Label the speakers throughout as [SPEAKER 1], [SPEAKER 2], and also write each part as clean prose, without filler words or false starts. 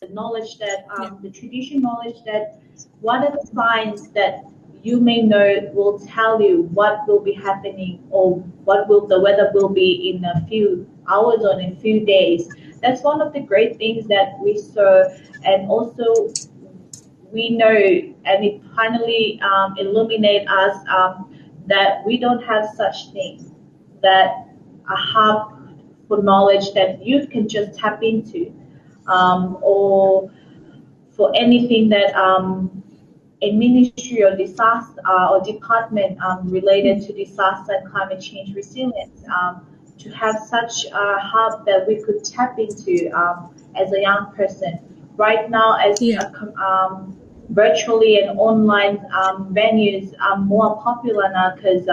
[SPEAKER 1] the knowledge that
[SPEAKER 2] Yeah.
[SPEAKER 1] the tradition knowledge that what are the signs that you may know will tell you what will be happening or what will the weather will be in a few hours or in a few days. That's one of the great things that we saw, and also we know, and it finally illuminate us that we don't have such thing, that a hub for knowledge that youth can just tap into, or for anything that a ministry or disaster or department related to disaster and climate change resilience, to have such a hub that we could tap into as a young person. Right now, as
[SPEAKER 2] Yeah.
[SPEAKER 1] virtually and online venues are more popular now because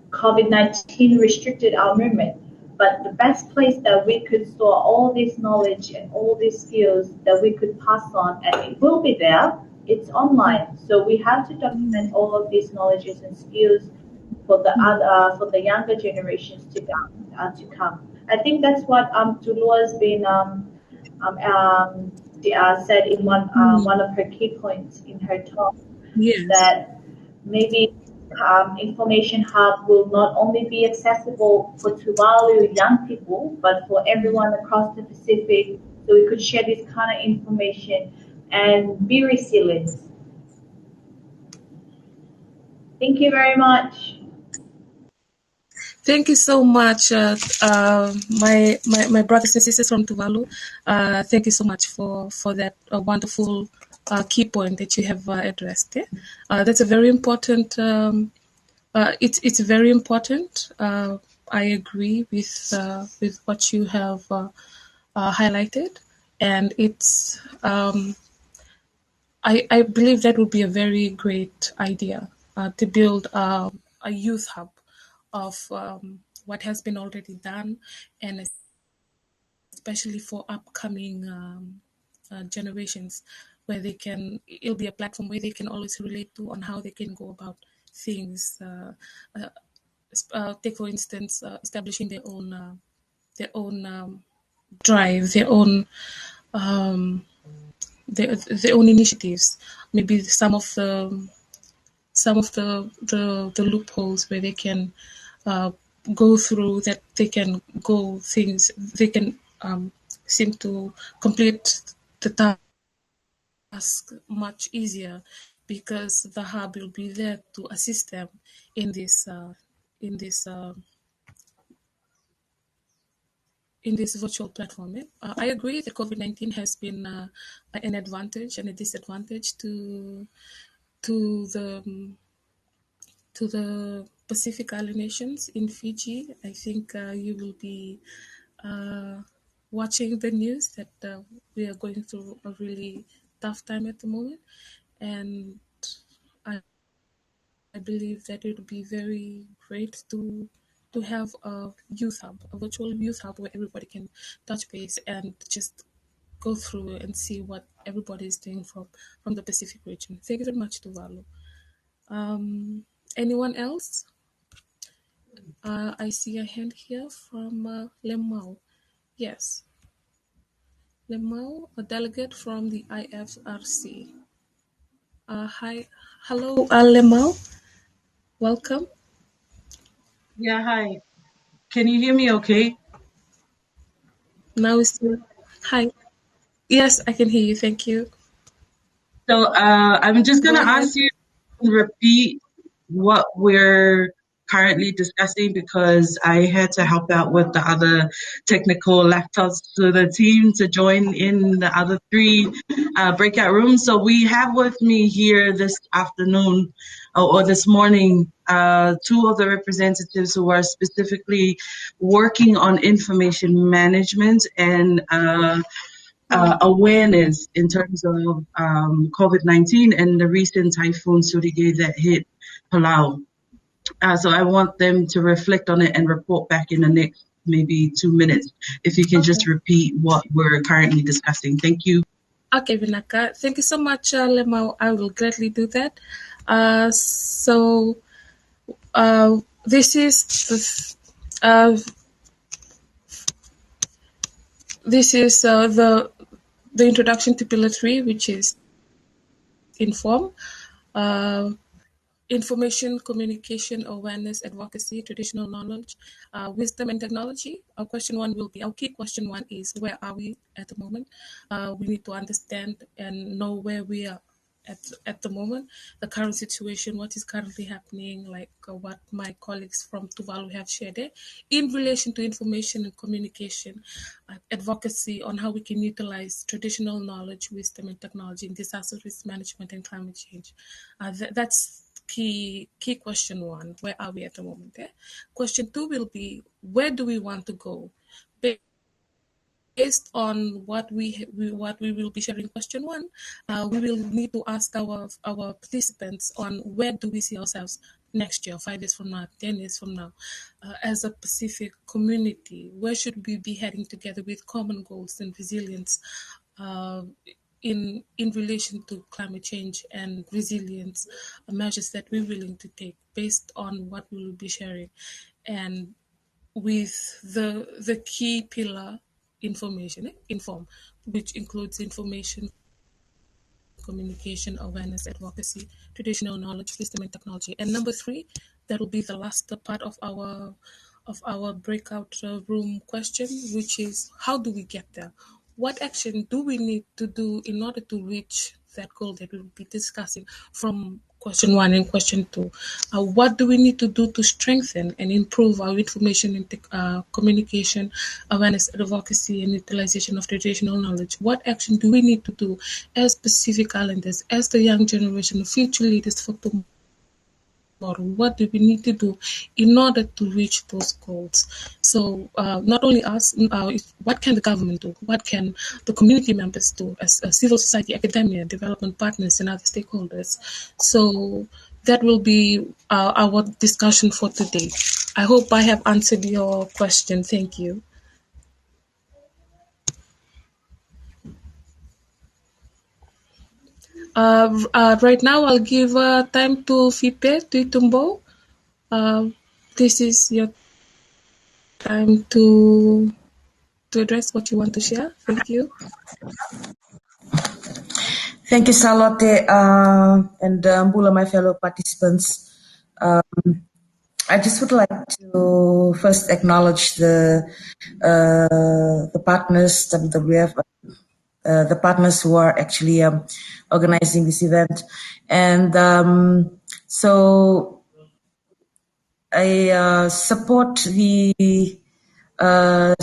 [SPEAKER 1] COVID-19 restricted our movement. But the best place that we could store all this knowledge and all these skills that we could pass on, and it will be there, it's online. So we have to document all of these knowledges and skills for the other, for the younger generations to come. I think that's what Tulu has been said in one of her key points in her talk,
[SPEAKER 2] Yes.
[SPEAKER 1] that maybe information hub will not only be accessible for Tuvalu young people, but for everyone across the Pacific, so we could share this kind of information and be resilient. Thank you very much.
[SPEAKER 2] Thank you so much, my brothers and sisters from Tuvalu. Thank you so much for that wonderful key point that you have addressed. That's a very important. It's very important. I agree with what you have highlighted, and it's. I believe that would be a very great idea to build a youth hub of what has been already done, and especially for upcoming generations, where it'll be a platform where they can always relate to on how they can go about things. Take for instance, establishing their own drive, um, their own initiatives. Maybe some of the loopholes where they can uh, go through, that they can go things they can seem to complete the task much easier, because the hub will be there to assist them in this virtual platform. I agree that COVID-19 has been an advantage and a disadvantage to the to the Pacific Island nations. In Fiji, I think you will be uh, watching the news that we are going through a really tough time at the moment, and I, I believe that it would be very great to have a youth hub, a virtual youth hub where everybody can touch base and just go through and see what everybody is doing from the Pacific region. Thank you very much, Tuvalu. Anyone else? I see a hand here from Lemau. Yes, Lemau, a delegate from the IFRC. Hi, hello, Lemau. Welcome.
[SPEAKER 3] Yeah, hi. Can you hear me okay?
[SPEAKER 2] Now is hi. Yes, I can hear you. Thank you.
[SPEAKER 3] So I'm just
[SPEAKER 2] Go
[SPEAKER 3] gonna
[SPEAKER 2] ahead.
[SPEAKER 3] ask you to repeat what we're currently discussing, because I had to help out with the other technical laptops to the team to join in the other three breakout rooms. So we have with me here this afternoon or this morning two of the representatives who are specifically working on information management and awareness in terms of COVID-19 and the recent Typhoon Surige that hit Palau. So I want them to reflect on it and report back in the next maybe 2 minutes. If you can just repeat what we're currently discussing. Thank you.
[SPEAKER 2] Okay, Vinaka. Thank you so much, Lemau. I will gladly do that. So this is uh, this is the the introduction to Pillar 3, which is inform, information, communication, awareness, advocacy, traditional knowledge, wisdom, and technology. Our key question one is, where are we at the moment? We need to understand and know where we are at the moment, the current situation, what is currently happening, like what my colleagues from Tuvalu have shared there, in relation to information and communication, advocacy on how we can utilize traditional knowledge, wisdom, and technology in disaster risk management and climate change. That's key question one. Where are we at the moment? Question two will be, where do we want to go? Based on what we will be sharing, question one, we will need to ask our participants on where do we see ourselves next year, 5 years from now, 10 years from now, as a Pacific community. Where should we be heading together with common goals and resilience in relation to climate change and resilience, measures that we're willing to take based on what we will be sharing, and with the key pillar information, inform, which includes information, communication, awareness, advocacy, traditional knowledge, wisdom, and technology. And number 3, that will be the last part of our breakout room question, which is, how do we get there? What action do we need to do in order to reach that goal that we'll be discussing from question 1 and question 2? What do we need to do to strengthen and improve our information and communication, awareness, advocacy, and utilization of traditional knowledge? What action do we need to do as Pacific Islanders, as the young generation of future leaders for tomorrow? What do we need to do in order to reach those goals? So not only us, what can the government do? What can the community members do as civil society, academia, development partners, and other stakeholders? So that will be our discussion for today. I hope I have answered your question. Thank you. Right now, I'll give time to Fipe Tuitumbo. This is your time to address what you want to share. Thank you.
[SPEAKER 4] Thank you, Charlotte, and Mbula, my fellow participants. I just would like to first acknowledge the partners, WWF, the partners who are actually organizing this event. And so I support the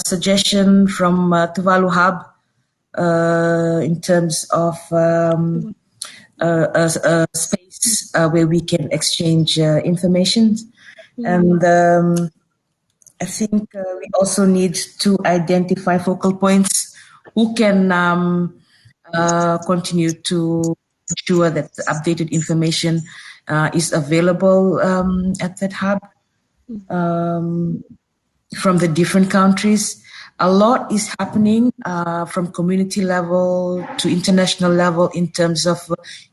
[SPEAKER 4] suggestion from Tuvalu Hub in terms of a space where we can exchange information. And I think we also need to identify focal points who can continue to ensure that the updated information is available at that hub from the different countries. A lot is happening from community level to international level in terms of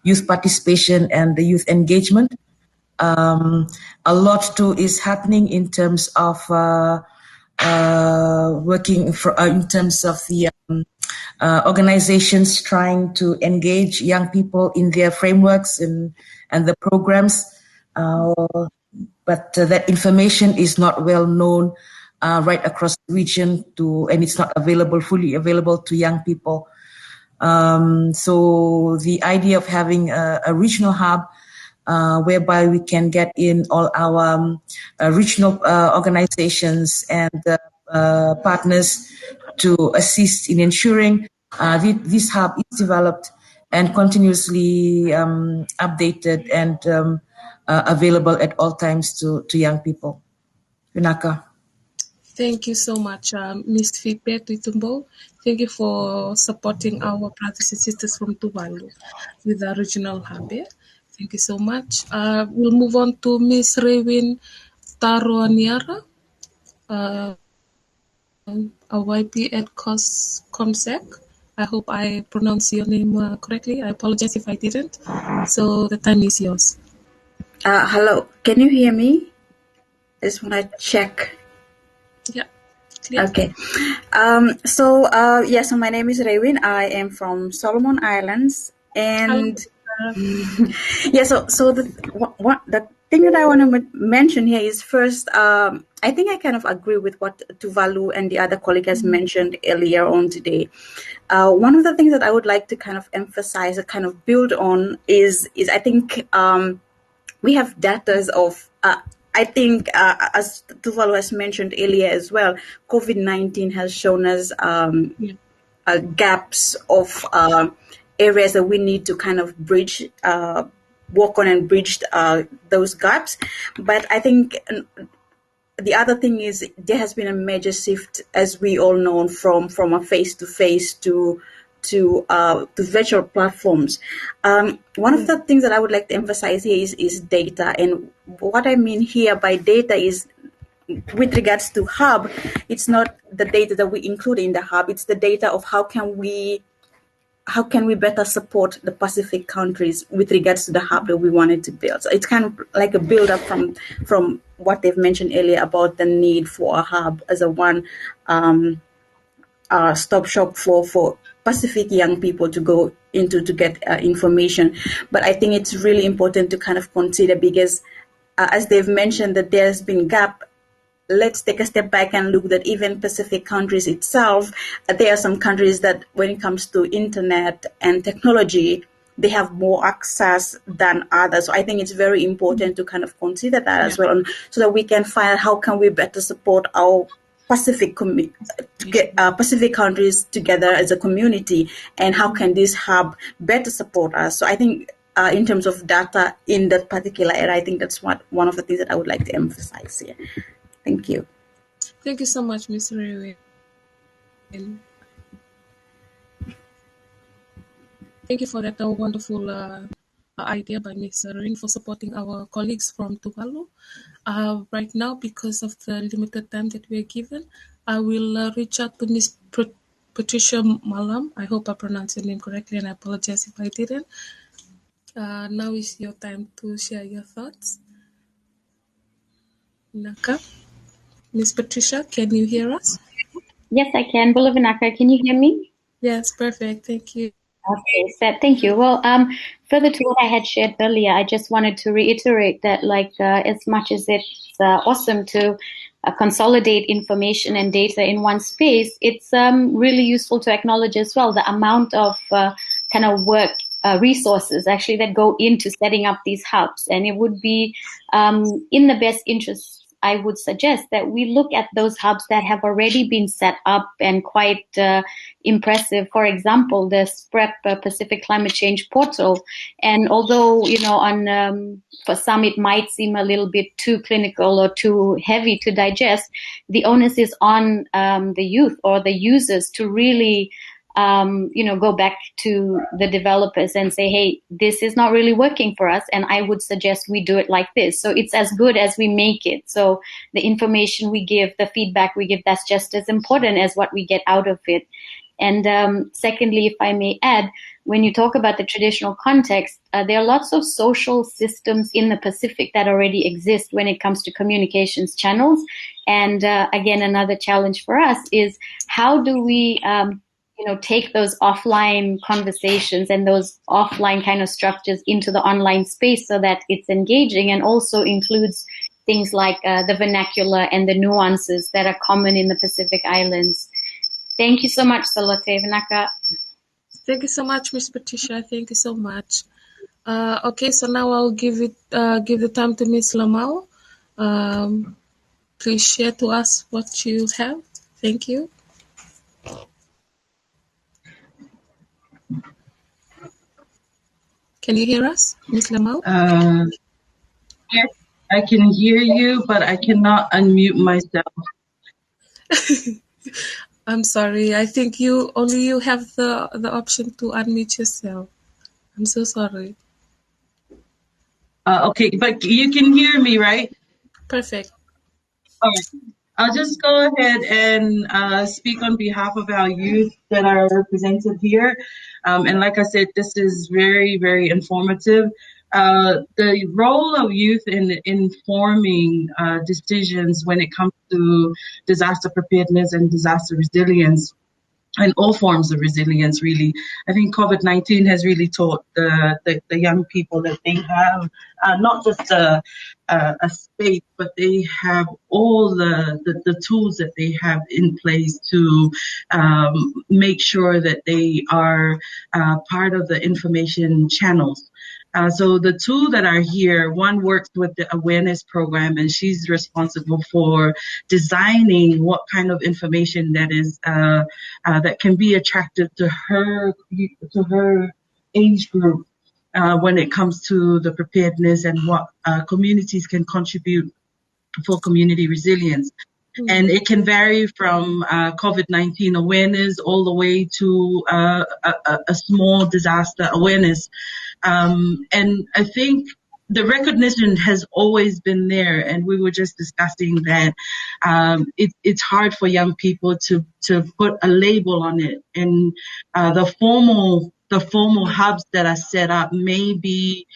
[SPEAKER 4] youth participation and the youth engagement. A lot too is happening in terms of working in terms of the organizations trying to engage young people in their frameworks and the programs. But that information is not well known right across the region and it's not fully available to young people. So the idea of having a regional hub whereby we can get in all our regional organizations and partners to assist in ensuring this hub is developed and continuously updated and available at all times to young people. Vinaka.
[SPEAKER 2] Thank you so much, Ms. Fipe Tuitumbo. Thank you for supporting our brothers and sisters from Tuvalu with the regional hub. Thank you so much. We'll move on to Ms. Rewin Taruaniara, a YP at COMSEC. I hope I pronounced your name correctly. I apologize if I didn't. So the time is yours.
[SPEAKER 5] Hello, can you hear me? I just want to check.
[SPEAKER 2] Yeah, Clear?
[SPEAKER 5] Okay. So my name is Rewin. I am from Solomon Islands, and the thing that I want to mention here is first, I think I kind of agree with what Tuvalu and the other colleague has mentioned earlier on today. One of the things that I would like to kind of emphasize, kind of build on, is I think we have data of. I think, as Tuvalu has mentioned earlier as well, COVID-19 has shown us gaps of areas that we need to kind of bridge, work on and bridge those gaps. But I think the other thing is there has been a major shift, as we all know, from a face-to-face to virtual platforms. One of the things that I would like to emphasize here is data. And what I mean here by data is, with regards to hub, it's not the data that we include in the hub, it's the data of how can we better support the Pacific countries with regards to the hub that we wanted to build. So it's kind of like a build up from what they've mentioned earlier about the need for a hub as a one stop shop for Pacific young people to go into to get information. But I think it's really important to kind of consider, because as they've mentioned that there's been gap, let's take a step back and look that even Pacific countries itself, there are some countries that when it comes to internet and technology, they have more access than others. So I think it's very important to kind of consider that as well, so that we can find out how can we better support our Pacific Pacific countries together as a community, and how can this hub better support us. So I think in terms of data in that particular area, I think that's one of the things that I would like to emphasize here. Thank you.
[SPEAKER 2] Thank you so much, Ms. Rewe. Thank you for that wonderful idea by Ms. Rin for supporting our colleagues from Tuvalu. Right now, because of the limited time that we are given, I will reach out to Ms. Patricia Malam. I hope I pronounced your name correctly, and I apologize if I didn't. Now is your time to share your thoughts. Naka? Ms. Patricia, can you hear us?
[SPEAKER 6] Yes, I can. Bulavinaka, can you hear me?
[SPEAKER 2] Yes, perfect. Thank you.
[SPEAKER 6] Okay, Seth, thank you. Well, further to what I had shared earlier, I just wanted to reiterate that, as much as it's awesome to consolidate information and data in one space, it's really useful to acknowledge as well the amount of kind of work, resources actually that go into setting up these hubs. And it would be in the best interest, I would suggest, that we look at those hubs that have already been set up and quite impressive. For example, the SPREP Pacific Climate Change Portal. And although, for some it might seem a little bit too clinical or too heavy to digest, the onus is on the youth or the users to really go back to the developers and say, hey, this is not really working for us, and I would suggest we do it like this. So it's as good as we make it. So the information we give, the feedback we give, that's just as important as what we get out of it. And secondly, if I may add, when you talk about the traditional context, there are lots of social systems in the Pacific that already exist when it comes to communications channels. And again, another challenge for us is how do we take those offline conversations and those offline kind of structures into the online space so that it's engaging and also includes things like the vernacular and the nuances that are common in the Pacific Islands. Thank you so much, Salote Vinaka.
[SPEAKER 2] Thank you so much, Ms. Patricia. Thank you so much. Okay, so now I'll give the time to Ms. Lamau. Please share to us what you have. Thank you. Can you hear us, Ms. Lamau?
[SPEAKER 3] Yes, I can hear you, but I cannot unmute myself.
[SPEAKER 2] I'm sorry. I think you have the option to unmute yourself. I'm so sorry.
[SPEAKER 3] Okay, but you can hear me, right?
[SPEAKER 2] Perfect.
[SPEAKER 3] All right. I'll just go ahead and speak on behalf of our youth that are represented here. And like I said, this is very, very informative. the role of youth in informing decisions when it comes to disaster preparedness and disaster resilience and all forms of resilience, really. I think COVID-19 has really taught the young people that they have not just a space, but they have all the tools that they have in place to make sure that they are part of the information channels. So the two that are here, one works with the awareness program, and she's responsible for designing what kind of information that is that can be attractive to her age group when it comes to the preparedness and what communities can contribute for community resilience. And it can vary from COVID-19 awareness all the way to a small disaster awareness. And I think the recognition has always been there, and we were just discussing that it's hard for young people to put a label on it, and the formal hubs that are set up may be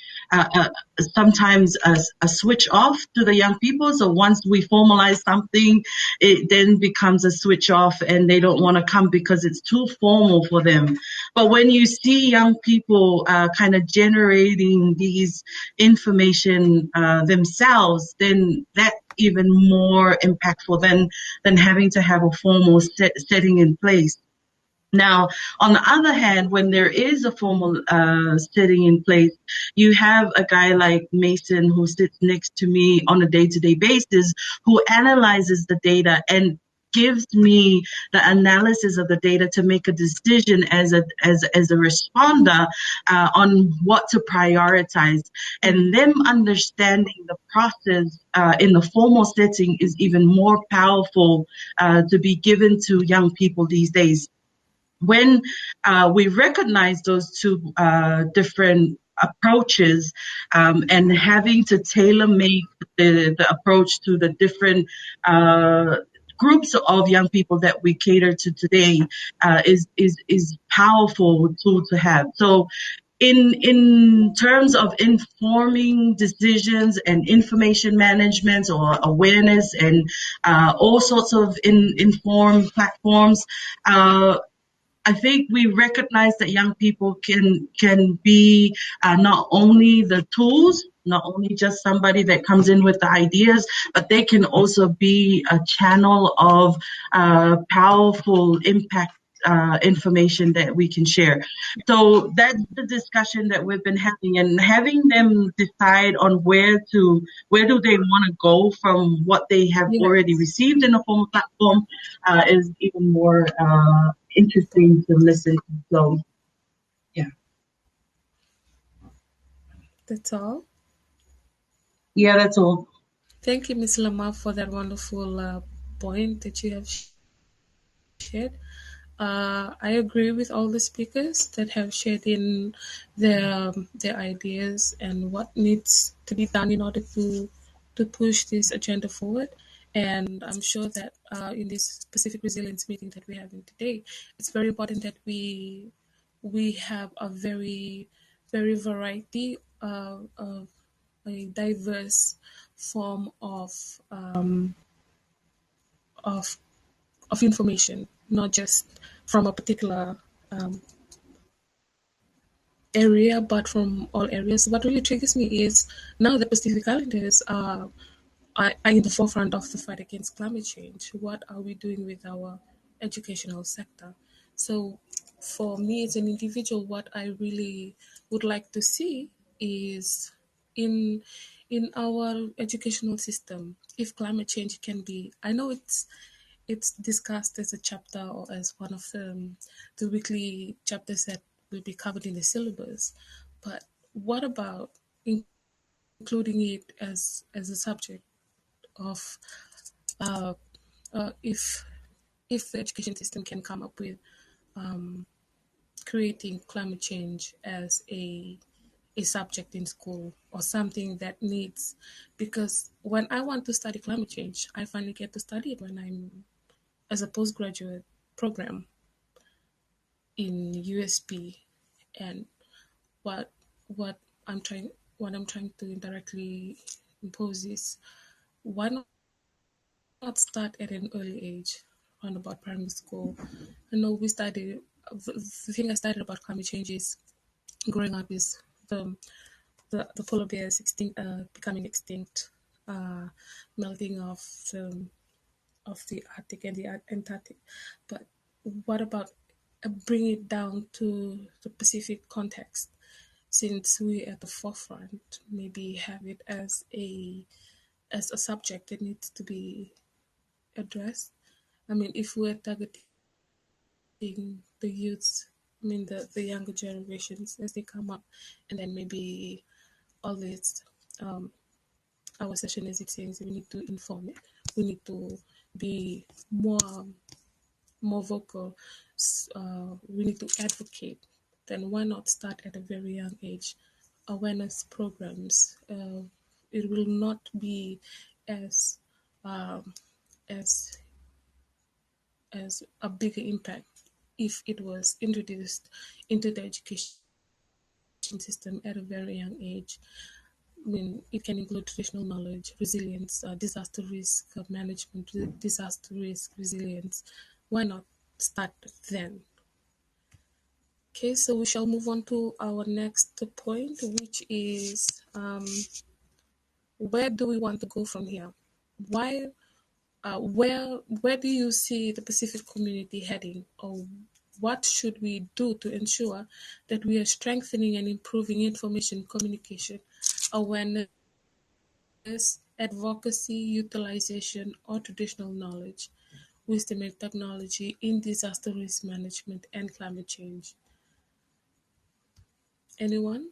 [SPEAKER 3] sometimes a switch off to the young people. So once we formalize something, it then becomes a switch off, and they don't want to come because it's too formal for them. But when you see young people kind of generating these information themselves, then that's even more impactful than having to have a formal setting in place. Now, on the other hand, when there is a formal setting in place, you have a guy like Mason who sits next to me on a day-to-day basis, who analyzes the data and gives me the analysis of the data to make a decision as a responder on what to prioritize. And them understanding the process in the formal setting is even more powerful to be given to young people these days. When we recognize those two different approaches and having to tailor make the approach to the different groups of young people that we cater to today is powerful tool to have. So in terms of informing decisions and information management or awareness and all sorts of informed platforms, I think we recognize that young people can be not only the tools, not only just somebody that comes in with the ideas, but they can also be a channel of powerful impact information that we can share. So that's the discussion that we've been having, and having them decide on where do they want to go from what they have already received in a formal platform is even more interesting to listen to. So, yeah.
[SPEAKER 2] That's all.
[SPEAKER 3] Yeah, that's all.
[SPEAKER 2] Thank you, Ms. Lama, for that wonderful point that you have shared. I agree with all the speakers that have shared in their ideas and what needs to be done in order to push this agenda forward. And I'm sure that in this specific resilience meeting that we're having today, it's very important that we have a very variety of a diverse form of information, not just from a particular area, but from all areas. What really triggers me is now the Pacific Islanders are in the forefront of the fight against climate change. What are we doing with our educational sector? So for me as an individual, what I really would like to see is in our educational system, if climate change can be, I know it's discussed as a chapter or as one of the weekly chapters that will be covered in the syllabus, but what about including it as a subject of if the education system can come up with creating climate change as a subject in school or something that needs, because when I want to study climate change, I finally get to study it when I'm as a postgraduate program in USP. And what what I'm trying to indirectly impose is, why not start at an early age, around about primary school? I know we started, the thing I started about climate change is growing up is the polar bears becoming extinct, melting of the Arctic and the Antarctic. But what about bring it down to the Pacific context? Since we're at the forefront, maybe have it as a subject that needs to be addressed. I mean, if we're targeting the youths, I mean the younger generations as they come up, and then maybe all this, our session as it says, we need to inform it. We need to be more vocal. We need to advocate. Then why not start at a very young age? Awareness programs. It will not be as um, as as a bigger impact if it was introduced into the education system at a very young age. I mean, it can include traditional knowledge, resilience, disaster risk management, disaster risk resilience. Why not start then? Okay, so we shall move on to our next point, which is where do we want to go from here? Where do you see the Pacific community heading, or what should we do to ensure that we are strengthening and improving information communication, awareness, advocacy, utilization of traditional knowledge, wisdom and technology in disaster risk management and climate change? Anyone?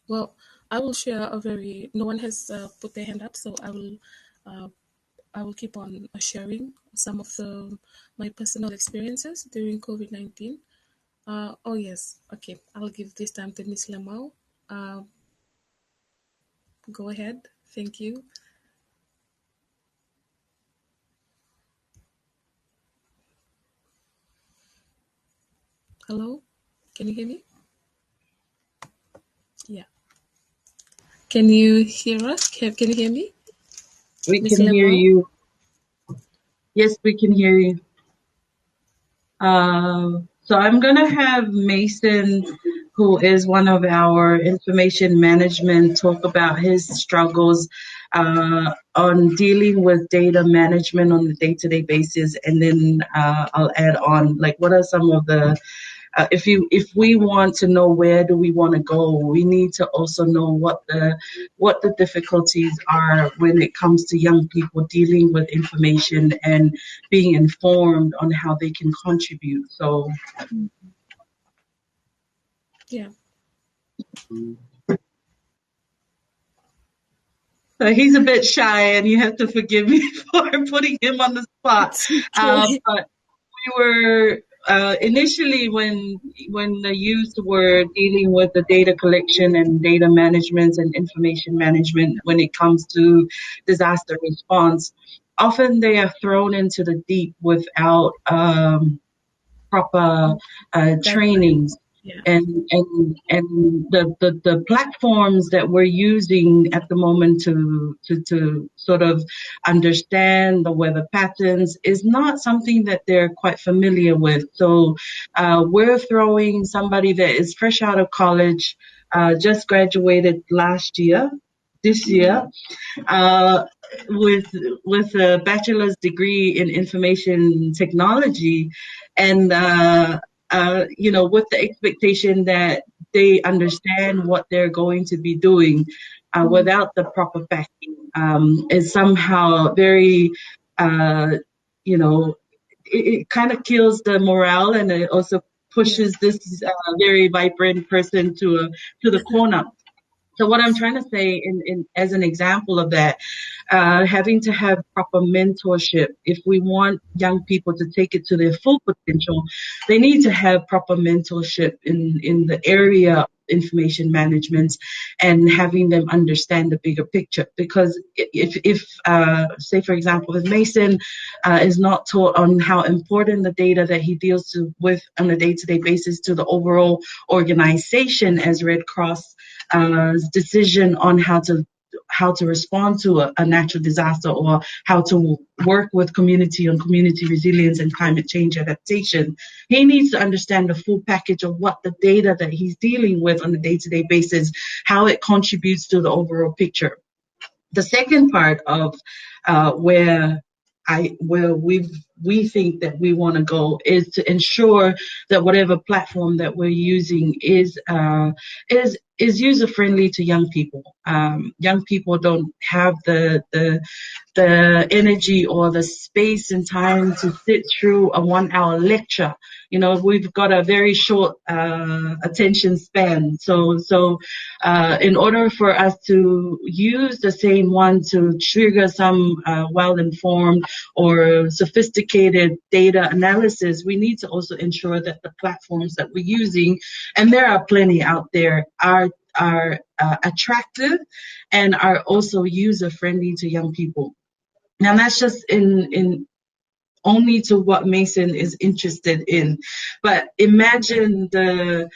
[SPEAKER 2] Well, I will share a very. No one has put their hand up, so I will keep on sharing some of my personal experiences during COVID-19. Oh yes, okay. I'll give this time to Miss Lamau. Go ahead. Thank you. Hello, can you hear me? Yeah. Can you hear us? Can you hear me?
[SPEAKER 3] We
[SPEAKER 2] Miss
[SPEAKER 3] can hear
[SPEAKER 2] Lamau?
[SPEAKER 3] you. Yes, we can hear you. So I'm going to have Mason, who is one of our information management, talk about his struggles on dealing with data management on a day-to-day basis, and then I'll add on like what are some of the if we want to know where do we want to go, we need to also know what the difficulties are when it comes to young people dealing with information and being informed on how they can contribute. So
[SPEAKER 2] Yeah.
[SPEAKER 3] he's a bit shy, and you have to forgive me for putting him on the spot.
[SPEAKER 2] Okay.
[SPEAKER 3] But we were initially when the youth were dealing with the data collection and data management and information management when it comes to disaster response, often they are thrown into the deep without proper trainings.
[SPEAKER 2] Yeah.
[SPEAKER 3] And the platforms that we're using at the moment to sort of understand the weather patterns is not something that they're quite familiar with. So we're throwing somebody that is fresh out of college, just graduated this year, with a bachelor's degree in information technology, and with the expectation that they understand what they're going to be doing, without the proper backing, is somehow very, it kind of kills the morale, and it also pushes this very vibrant person to the corner. So what I'm trying to say in as an example of that, having to have proper mentorship. If we want young people to take it to their full potential, they need to have proper mentorship in the area information management and having them understand the bigger picture. Because if say for example, if Mason is not taught on how important the data that he deals with on a day-to-day basis to the overall organization as Red Cross, decision on how to respond to a natural disaster, or how to work with community on community resilience and climate change adaptation. He needs to understand the full package of what the data that he's dealing with on a day-to-day basis, how it contributes to the overall picture. The second part of where we think that we want to go is to ensure that whatever platform that we're using is user friendly to young people. Young people don't have the energy or the space and time to sit through a 1 hour lecture. You know, we've got a very short attention span. So in order for us to use the same one to trigger some well-informed or sophisticated data analysis, we need to also ensure that the platforms that we're using, and there are plenty out there, are attractive and are also user-friendly to young people. Now, that's just in only to what Mason is interested in. But imagine the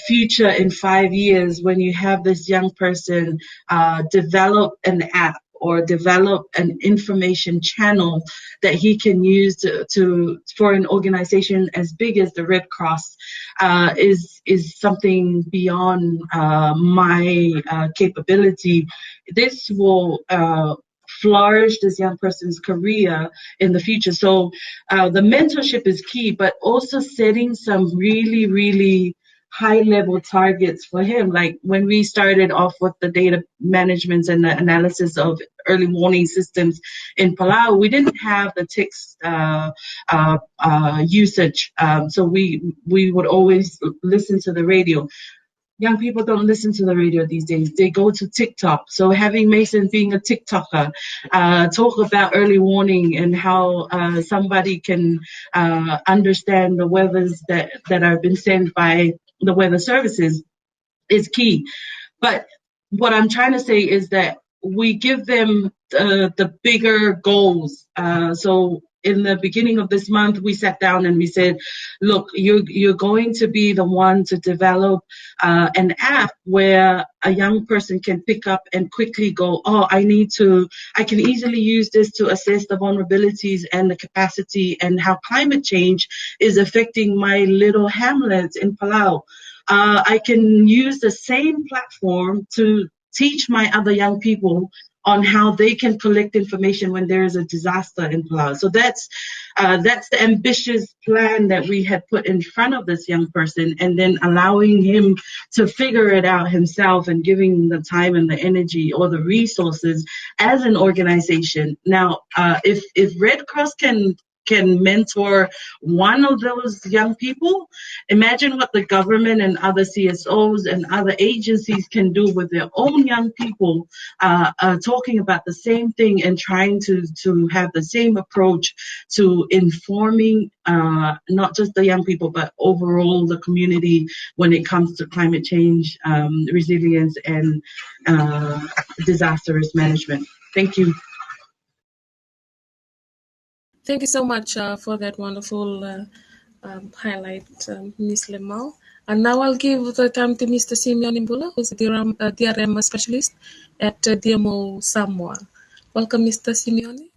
[SPEAKER 3] future in 5 years when you have this young person develop an app or develop an information channel that he can use to for an organization as big as the Red Cross, is something beyond my capability. This will flourish this young person's career in the future. So the mentorship is key, but also setting some really, really high-level targets for him. Like when we started off with the data management and the analysis of early warning systems in Palau, we didn't have the text usage. So we would always listen to the radio. Young people don't listen to the radio these days. They go to TikTok. So having Mason being a TikToker, talk about early warning and how somebody can understand the weathers that have been sent by the weather services is key. But what I'm trying to say is that we give them the bigger goals. So in the beginning of this month, we sat down and we said, look, you're going to be the one to develop an app where a young person can pick up and quickly go, oh, I can easily use this to assess the vulnerabilities and the capacity and how climate change is affecting my little hamlets in Palau. I can use the same platform to teach my other young people on how they can collect information when there is a disaster in Palau. So that's the ambitious plan that we had put in front of this young person, and then allowing him to figure it out himself and giving the time and the energy or the resources as an organization. Now, if Red Cross can mentor one of those young people, imagine what the government and other CSOs and other agencies can do with their own young people, talking about the same thing and trying to have the same approach to informing not just the young people, but overall the community when it comes to climate change, resilience, and disaster risk management. Thank you.
[SPEAKER 2] Thank you so much for that wonderful highlight, Ms. Lemau. And now I'll give the time to Mr. Simeon Imbula, who's a DRM specialist at DMO Samoa. Welcome, Mr. Simeon.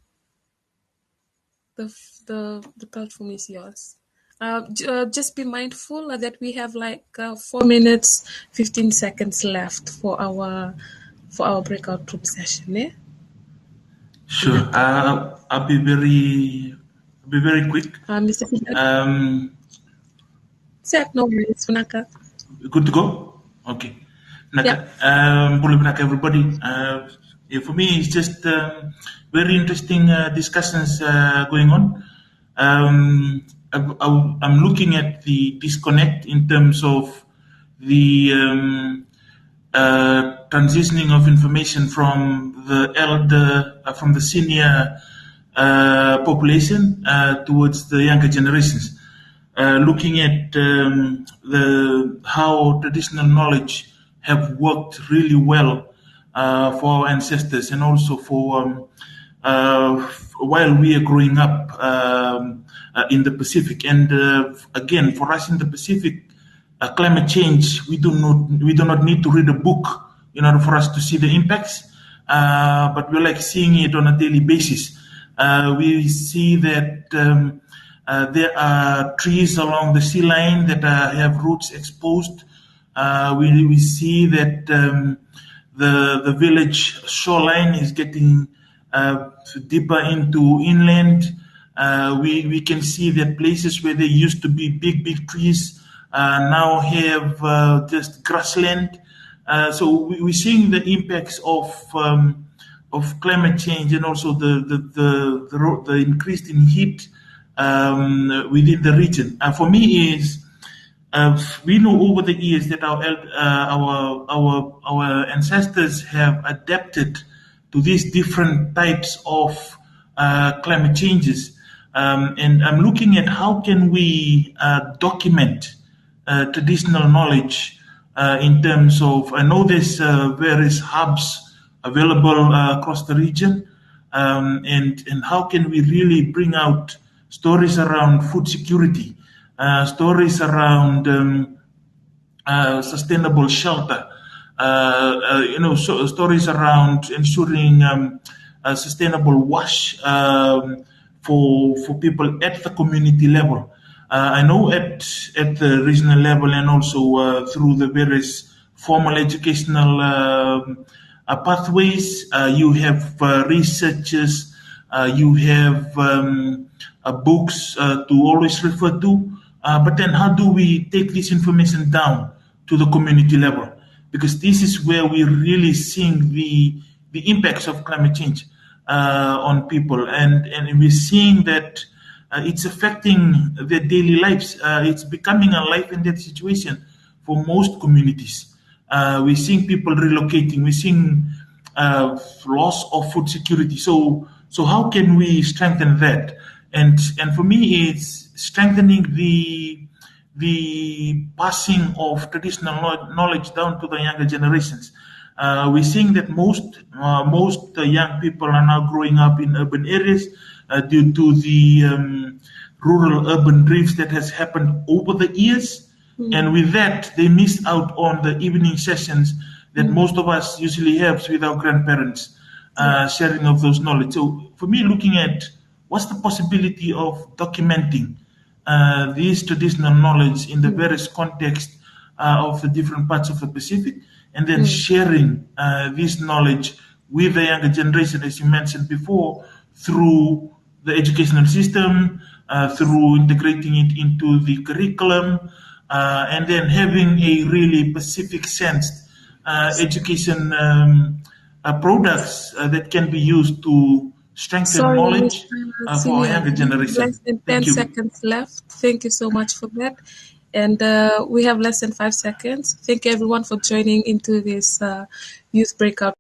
[SPEAKER 2] The platform is yours. Just be mindful that we have like 4 minutes, 15 seconds left for our breakout group session. Eh?
[SPEAKER 7] Sure. I'll be very quick.
[SPEAKER 2] Mr. No worries, Naka.
[SPEAKER 7] Good to go? Okay. Naka, Naka, everybody. For me, it's just very interesting discussions going on. I'm looking at the disconnect in terms of the transitioning of information from the senior population towards the younger generations. looking at how traditional knowledge have worked really well for our ancestors, and also for while we are growing up in the Pacific. And again, for us in the Pacific, climate change, we do not need to read a book in order for us to see the impacts, but we're like seeing it on a daily basis. We see that there are trees along the sea line that have roots exposed. We see that the village shoreline is getting deeper into inland. We can see that places where there used to be big trees now have just grassland. So we're seeing the impacts of climate change, and also the increase in heat within the region. For me, we know over the years that our ancestors have adapted to these different types of climate changes, and I'm looking at how can we document traditional knowledge in terms of, I know there's various hubs available across the region, and how can we really bring out stories around food security, stories around sustainable shelter, stories around ensuring sustainable wash for people at the community level. I know at the regional level, and also through the various formal educational pathways, you have researchers, you have books to always refer to. But then how do we take this information down to the community level? Because this is where we're really seeing the impacts of climate change on people. And we're seeing that it's affecting their daily lives. It's becoming a life and death situation for most communities. We're seeing people relocating. We're seeing loss of food security. So how can we strengthen that? And for me, it's strengthening the passing of traditional knowledge down to the younger generations. We're seeing that most young people are now growing up in urban areas due to the rural-urban drift that has happened over the years. And with that, they missed out on the evening sessions that most of us usually have with our grandparents, sharing of those knowledge. So for me, looking at what's the possibility of documenting these traditional knowledge in the various contexts of the different parts of the Pacific, and then sharing this knowledge with the younger generation, as you mentioned before, through the educational system, through integrating it into the curriculum, and then having a really Pacific sensed education products that can be used to strengthen knowledge for our younger generation.
[SPEAKER 2] Less than 10 seconds left. Thank you so much for that. And we have less than 5 seconds. Thank you everyone for joining into this youth breakout.